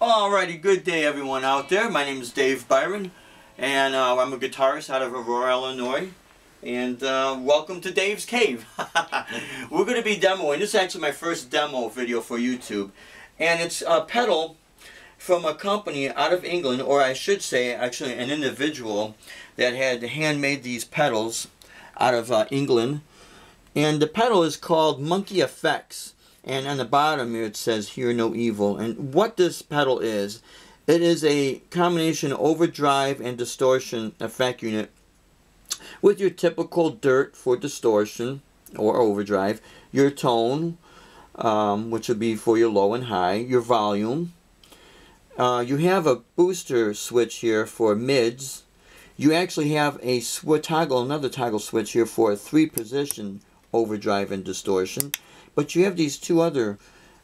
Alrighty, good day everyone out there. My name is Dave Byron, and I'm a guitarist out of Aurora, Illinois. And welcome to Dave's Cave. We're going to be demoing. This is actually my first demo video for YouTube. And it's a pedal from a company out of England, or I should say actually an individual that had handmade these pedals out of England. And the pedal is called Monkey Effects. And on the bottom here it says "Hear No Evil." And what this pedal is, it is a combination overdrive and distortion effect unit with your typical dirt for distortion or overdrive, your tone, which would be for your low and high, your volume. You have a booster switch here for mids. You actually have a another toggle switch here for a 3-position overdrive and distortion. But you have these two other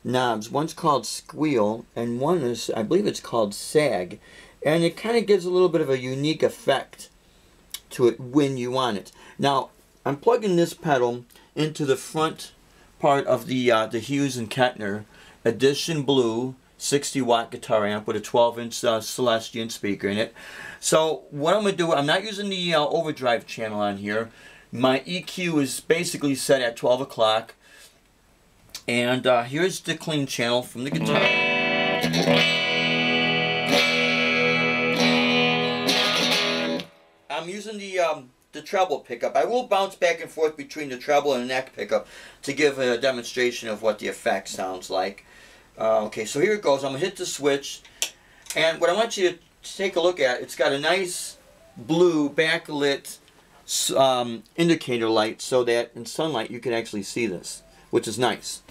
knobs. One's called squeal, and one is, I believe it's called sag. And it kind of gives a little bit of a unique effect to it when you want it. Now, I'm plugging this pedal into the front part of the Hughes & Kettner Edition Blue 60-watt guitar amp with a 12-inch Celestion speaker in it. So what I'm going to do, I'm not using the overdrive channel on here. My EQ is basically set at 12 o'clock. And here's the clean channel from the guitar. I'm using the treble pickup. I will bounce back and forth between the treble and the neck pickup to give a demonstration of what the effect sounds like. Okay, so here it goes. I'm going to hit the switch. And what I want you to take a look at, it's got a nice blue backlit indicator light so that in sunlight you can actually see this, which is nice.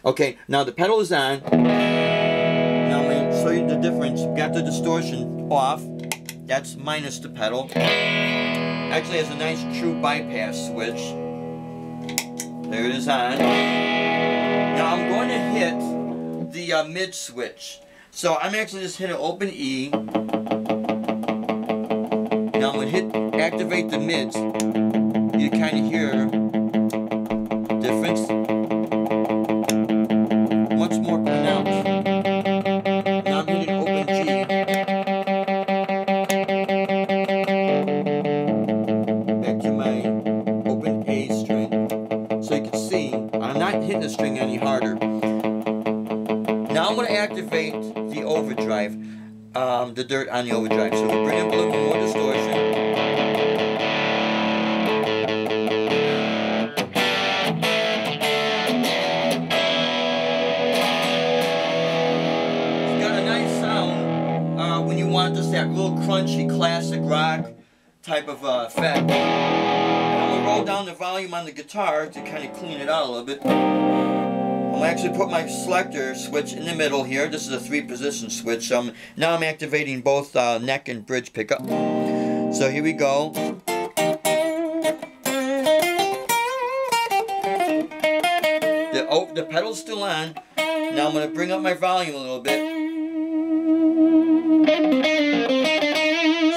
Okay, now the pedal is on. Now I'm going to show you the difference. Got the distortion off. That's minus the pedal. Actually has a nice true bypass switch. There it is on. Now I'm going to hit the mid switch. So I'm actually just hitting open E. Now I'm going to activate the mids. You kind of hear difference. Much more pronounced. Now I'm hitting open G. Back to my open A string. So you can see I'm not hitting the string any harder. Now I'm going to activate the overdrive, the dirt on the overdrive. So we bring up a little more distortion. When you want just that real crunchy classic rock type of effect. And I'm going to roll down the volume on the guitar to kind of clean it out a little bit. I'm going to actually put my selector switch in the middle here. This is a 3-position switch. Now I'm activating both neck and bridge pickup. So here we go. The pedal's still on. Now I'm going to bring up my volume a little bit.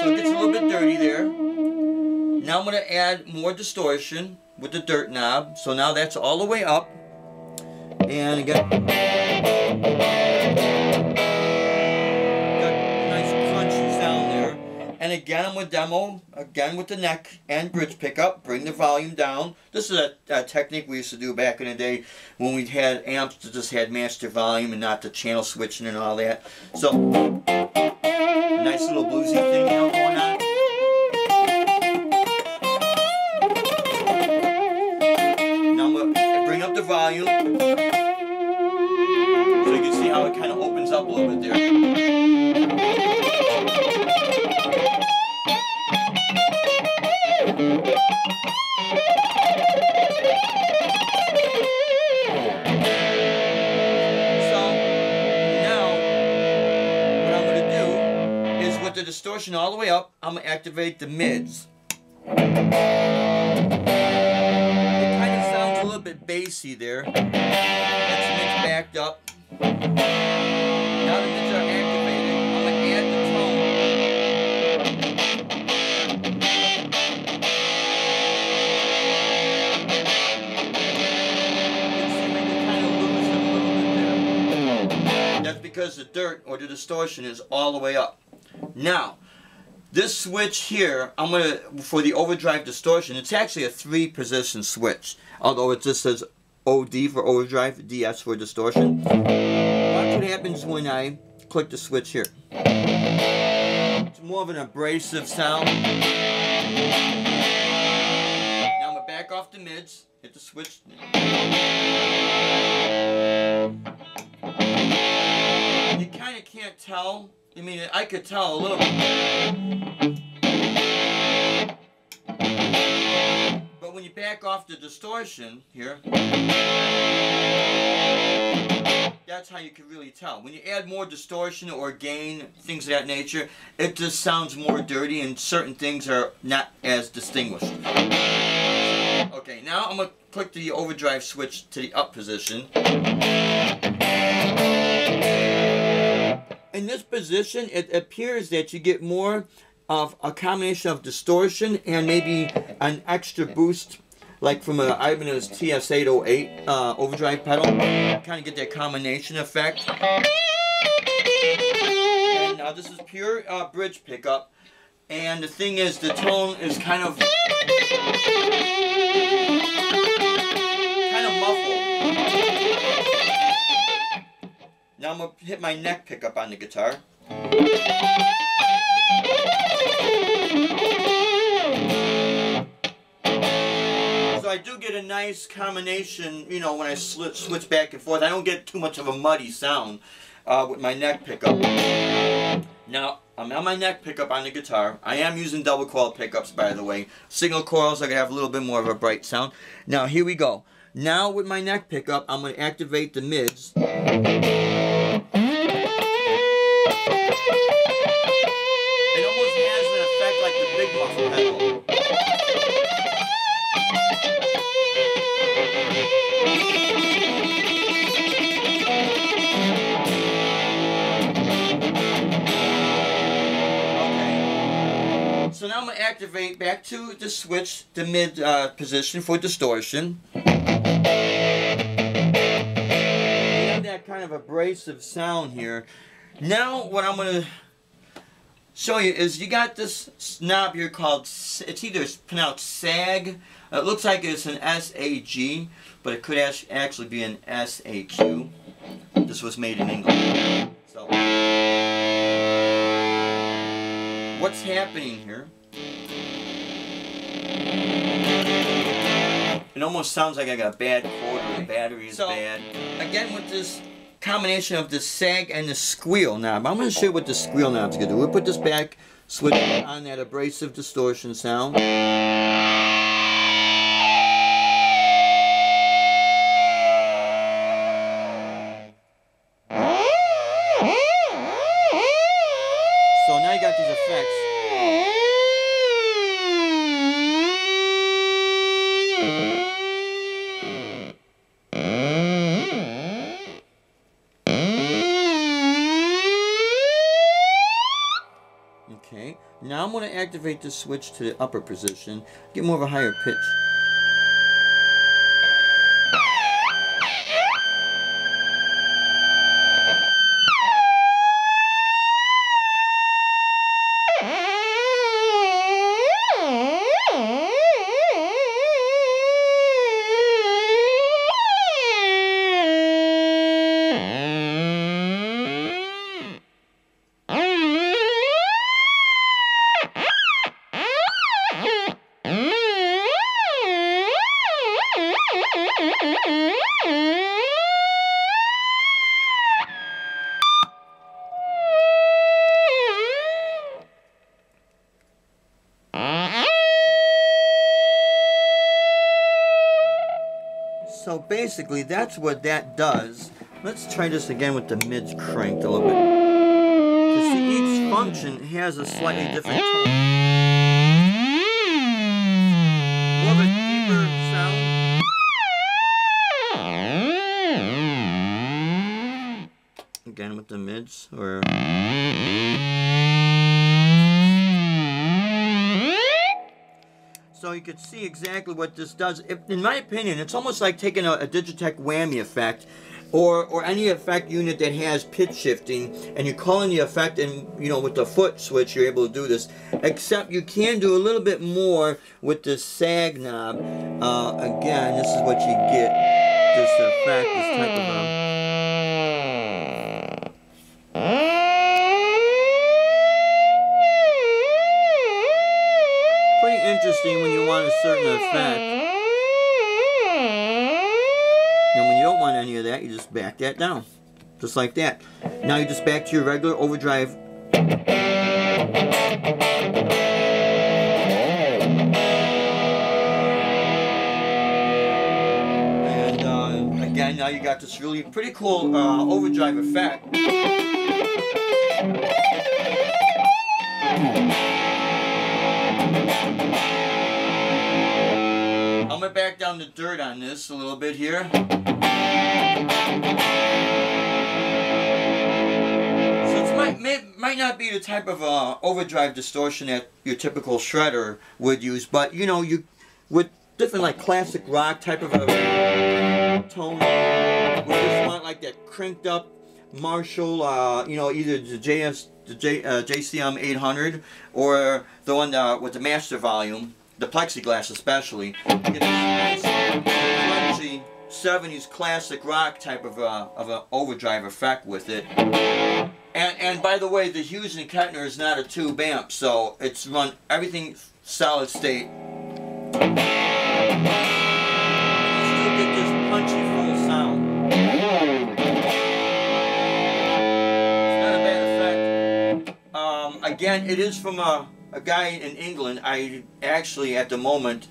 So it gets a little bit dirty there. Now I'm going to add more distortion with the dirt knob. So now that's all the way up. And again, got a nice crunchy sound there. And again, I'm going to demo again with the neck and bridge pickup. Bring the volume down. This is a technique we used to do back in the day when we had amps that just had master volume and not the channel switching and all that. So a nice little bluesy thing now going on. Now I'm going to bring up the volume so you can see how it kind of opens up a little bit there. The distortion all the way up, I'm going to activate the mids. It kind of sounds a little bit bassy there. That's the mids backed up. Now the mids are activated, I'm going to add the tone. You can see we can kind of lose them a little bit there. That's because because the dirt or the distortion is all the way up. Now, this switch here, I'm going to, for the overdrive distortion, it's actually a 3-position switch. Although it just says OD for overdrive, DS for distortion. Watch what happens when I click the switch here. It's more of an abrasive sound. Now I'm going to back off the mids, hit the switch. You kind of can't tell. I mean, I could tell a little bit. But when you back off the distortion here, that's how you can really tell. When you add more distortion or gain, things of that nature, it just sounds more dirty and certain things are not as distinguished. Okay, now I'm going to click the overdrive switch to the up position. In this position, it appears that you get more of a combination of distortion and maybe an extra boost, like from a Ibanez TS808 overdrive pedal. Kind of get that combination effect. And now this is pure bridge pickup, and the thing is, the tone is kind of muffled. Now I'm going to hit my neck pickup on the guitar. So I do get a nice combination, you know, when I switch back and forth. I don't get too much of a muddy sound with my neck pickup. Now, I'm on my neck pickup on the guitar. I am using double coil pickups, by the way. Single coils are going to have a little bit more of a bright sound. Now, here we go. Now, with my neck pickup, I'm going to activate the mids. It almost has an effect like the big muff pedal. Okay. So now I'm going to activate back to the switch, the mid position for distortion. That kind of abrasive sound here. Now what I'm going to show you is you got this knob here called, it's either pronounced SAG, it looks like it's an SAG, but it could actually be an SAQ. This was made in England. So what's happening here? It almost sounds like I got a bad cord or the battery is bad. Again, with this combination of the sag and the squeal knob, I'm going to show you what the squeal knob's going to do. We'll put this back, switch on that abrasive distortion sound. So now you got these effects. Okay, now I'm going to activate the switch to the upper position, get more of a higher pitch. So basically, that's what that does. Let's try this again with the mids cranked a little bit. You see, each function has a slightly different tone. More of a deeper sound. Again with the mids, or... So you can see exactly what this does. In my opinion, it's almost like taking a Digitech whammy effect or any effect unit that has pitch shifting, and you're calling the effect, and you know, with the foot switch you're able to do this, except you can do a little bit more with the sag knob. Again, this is what you get, this effect, this type of pretty interesting when you want a certain effect. And when you don't want any of that, you just back that down. Just like that. Now you just back to your regular overdrive. And again, now you got this really pretty cool overdrive effect. I'm going to back down the dirt on this a little bit here. So it might not be the type of overdrive distortion that your typical shredder would use, but you know, you with different like classic rock type of a tone, we just want like that cranked up Marshall, you know, either the JCM 800 or the one with the master volume. The plexiglass especially, you get this nice, crunchy 70s classic rock type of an overdrive effect with it. And by the way, the Hughes and Kettner is not a tube amp, so it's run everything solid state. You still get this punchy full sound. It's not a bad effect. Again, it is from a guy in England. I actually at the moment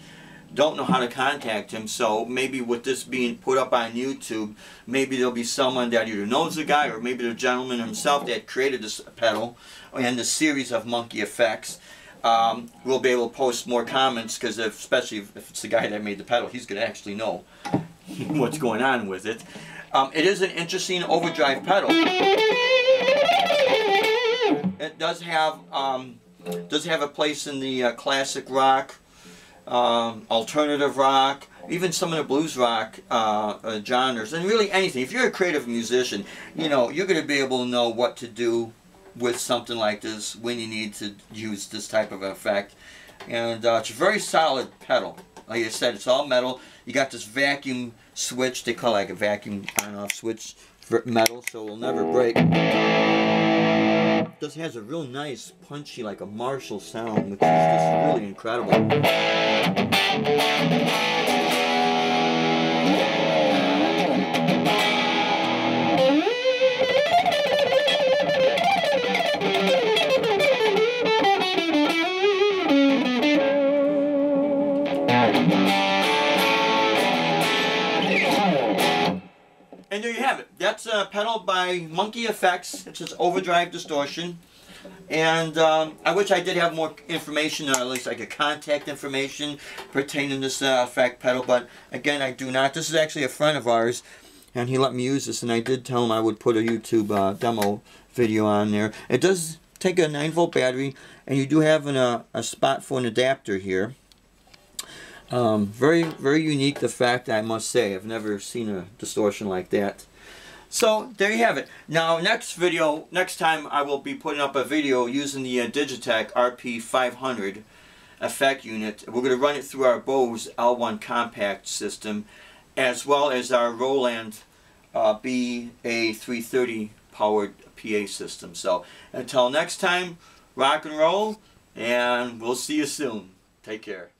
don't know how to contact him, so maybe with this being put up on YouTube, maybe there'll be someone that either knows the guy or maybe the gentleman himself that created this pedal and the series of monkey effects. We'll be able to post more comments, because especially if it's the guy that made the pedal, he's going to actually know what's going on with it. It is an interesting overdrive pedal. It does have a place in the classic rock, alternative rock, even some of the blues rock genres, and really anything. If you're a creative musician, you know, you're going to be able to know what to do with something like this when you need to use this type of effect. And it's a very solid pedal. Like I said, it's all metal. You got this vacuum switch, they call it like a vacuum on-off switch for metal, so it will never break. This has a real nice, punchy, like a Marshall sound, which is just really incredible. And there you have it. That's a pedal by Monkey Effects. It's just overdrive distortion. And I wish I did have more information, or at least like a contact information pertaining to this effect pedal. But again, I do not. This is actually a friend of ours, and he let me use this. And I did tell him I would put a YouTube demo video on there. It does take a 9-volt battery, and you do have a spot for an adapter here. Very, very unique effect, I must say. I've never seen a distortion like that. So there you have it. Now next time I will be putting up a video using the Digitech RP500 effect unit. We're going to run it through our Bose L1 compact system, as well as our Roland BA330 powered PA system. So until next time, rock and roll, and we'll see you soon. Take care.